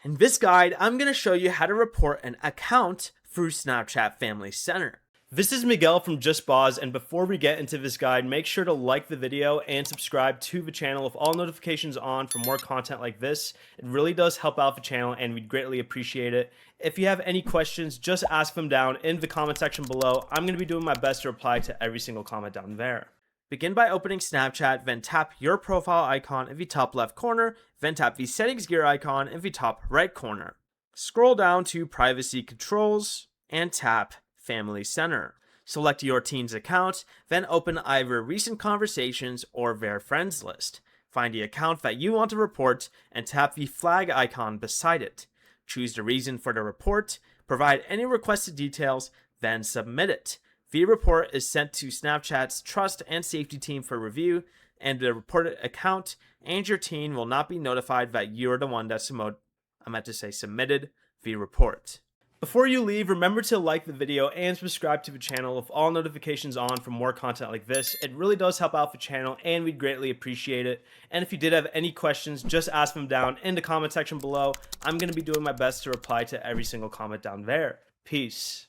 In this guide, I'm going to show you how to report an account through Snapchat Family Center. This is Miguel from JustBoz, and before we get into this guide, make sure to like the video and subscribe to the channel with all notifications on for more content like this. It really does help out the channel and we'd greatly appreciate it. If you have any questions, just ask them down in the comment section below. I'm going to be doing my best to reply to every single comment down there. Begin by opening Snapchat, then tap your profile icon in the top left corner, then tap the settings gear icon in the top right corner. Scroll down to privacy controls and tap Family Center. Select your teen's account, then open either recent conversations or their friends list. Find the account that you want to report and tap the flag icon beside it. Choose the reason for the report, provide any requested details, then submit it. The report is sent to Snapchat's trust and safety team for review, and the reported account and your teen will not be notified that you're the one that submitted the report. Before you leave, remember to like the video and subscribe to the channel with all notifications on for more content like this. It really does help out the channel and we'd greatly appreciate it. And if you did have any questions, just ask them down in the comment section below. I'm going to be doing my best to reply to every single comment down there. Peace.